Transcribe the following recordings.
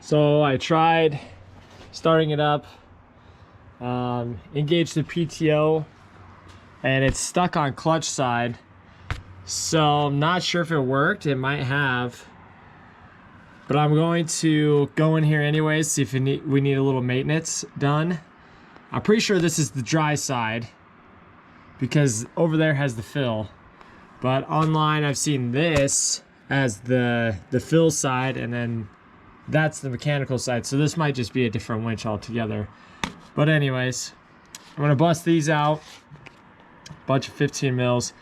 So I tried starting it up, engaged the PTO, and it's stuck on clutch side. So I'm not sure if it worked. It might have, but I'm going to go in here anyways, see if we need a little maintenance done. I'm pretty sure this is the dry side because over there has the fill. But online I've seen this as the fill side, and then that's the mechanical side. So this might just be a different winch altogether. But anyways, I'm gonna bust these out, bunch of 15 mils.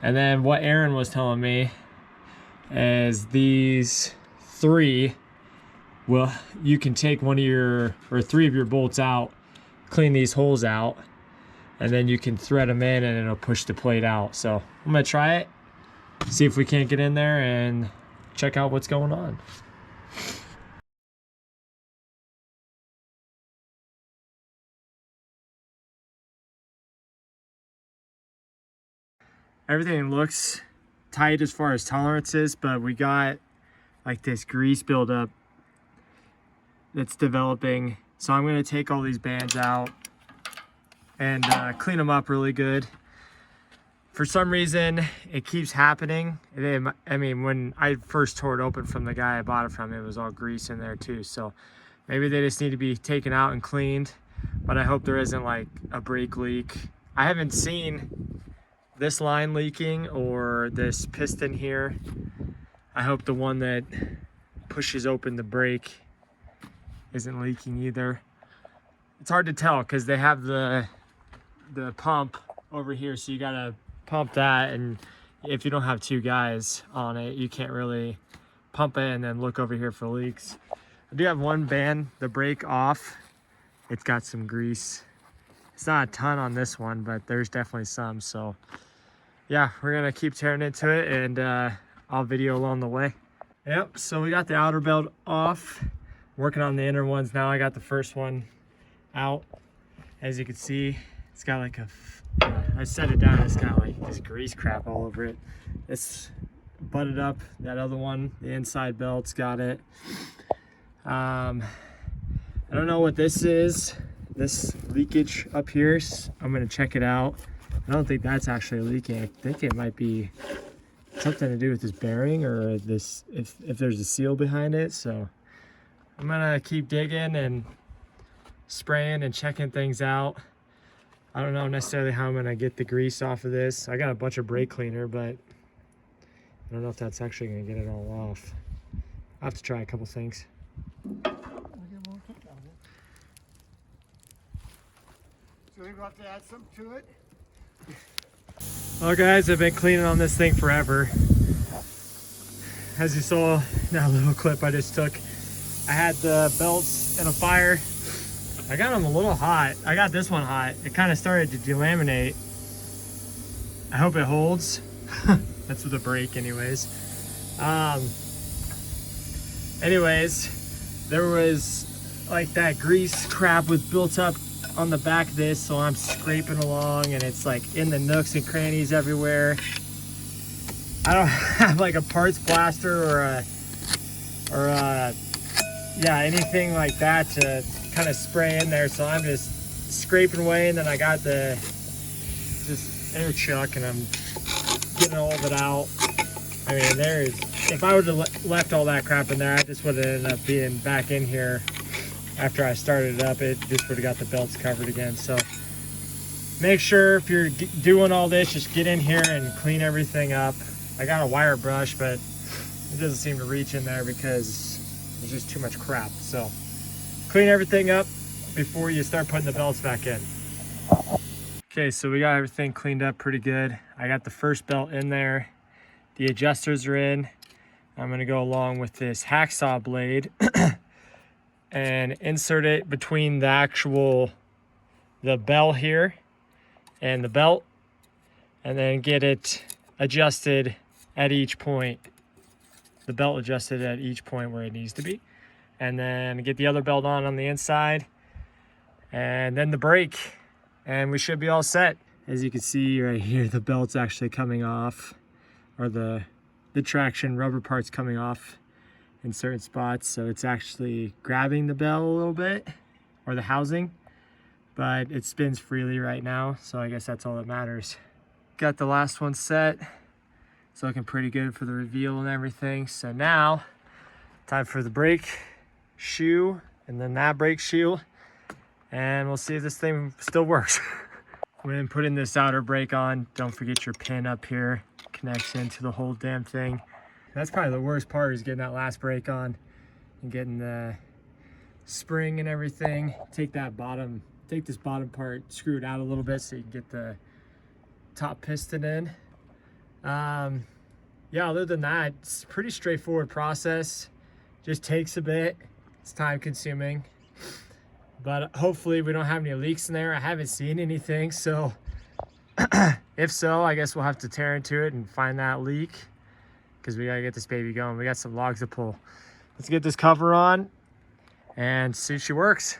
And then what Aaron was telling me is these three, well, you can take one of your, or three of your bolts out, clean these holes out, and then you can thread them in and it'll push the plate out. So I'm gonna try it, see if we can't get in there and check out what's going on. Everything looks tight as far as tolerances, but we got like this grease buildup that's developing. So I'm gonna take all these bands out and clean them up really good. For some reason, it keeps happening. I mean, when I first tore it open from the guy I bought it from, it was all grease in there too. So maybe they just need to be taken out and cleaned, but I hope there isn't like a brake leak. I haven't seen this line leaking or this piston here. I hope the one that pushes open the brake isn't leaking either. It's hard to tell because they have the pump over here, so you gotta pump that, and if you don't have two guys on it, you can't really pump it and then look over here for leaks. I do have one band, the brake off. It's got some grease. It's not a ton on this one, but there's definitely some. So yeah, we're gonna keep tearing into it, and I'll video along the way. Yep, so we got the outer belt off. Working on the inner ones now. I got the first one out. As you can see, it's got like I set it down, it's got like this grease crap all over it. It's butted up. That other one, the inside belt's got it. I don't know what this is, this leakage up here. I'm gonna check it out. I don't think that's actually leaking. I think it might be something to do with this bearing, or this, if there's a seal behind it. So I'm gonna keep digging and spraying and checking things out. I don't know necessarily how I'm gonna get the grease off of this. I got a bunch of brake cleaner, but I don't know if that's actually gonna get it all off. I'll have to try a couple things. So we're going to have to add something to it. Well guys, I've been cleaning on this thing forever. As you saw in that little clip I just took, I had the belts in a fire. I got them a little hot. I got this one hot. It kind of started to delaminate. I hope it holds. That's with a brake anyways. Anyways, there was like that grease crap was built up on the back of this, so I'm scraping along and it's like in the nooks and crannies everywhere. I don't have like a parts blaster or yeah, anything like that to kind of spray in there, so I'm just scraping away, and then I got the just air chuck and I'm getting all of it out. I mean, if I would have left all that crap in there, I just would have ended up being back in here. After I started it up, it just would have got the belts covered again. So make sure if you're doing all this, just get in here and clean everything up. I got a wire brush, but it doesn't seem to reach in there because there's just too much crap. So clean everything up before you start putting the belts back in. Okay, so we got everything cleaned up pretty good. I got the first belt in there. The adjusters are in. I'm gonna go along with this hacksaw blade and insert it between the bell here and the belt, and then get it adjusted at each point. The belt adjusted at each point where it needs to be. And then get the other belt on the inside, and then the brake, and we should be all set. As you can see right here, the belt's actually coming off, or the traction rubber part's coming off. in certain spots, so it's actually grabbing the bell a little bit, or the housing, but it spins freely right now, so I guess that's all that matters. Got the last one set. It's looking pretty good for the reveal and everything. So now, time for the brake shoe, and then that brake shoe, and we'll see if this thing still works. When putting this outer brake on, don't forget your pin up here. Connects into the whole damn thing. That's probably the worst part, is getting that last brake on and getting the spring and everything. Take this bottom part, screw it out a little bit so you can get the top piston in. Yeah, other than that, it's a pretty straightforward process. Just takes a bit. It's time consuming, but hopefully we don't have any leaks in there. I haven't seen anything, so if so, I guess we'll have to tear into it and find that leak, because we gotta get this baby going. We got some logs to pull. Let's get this cover on and see if she works.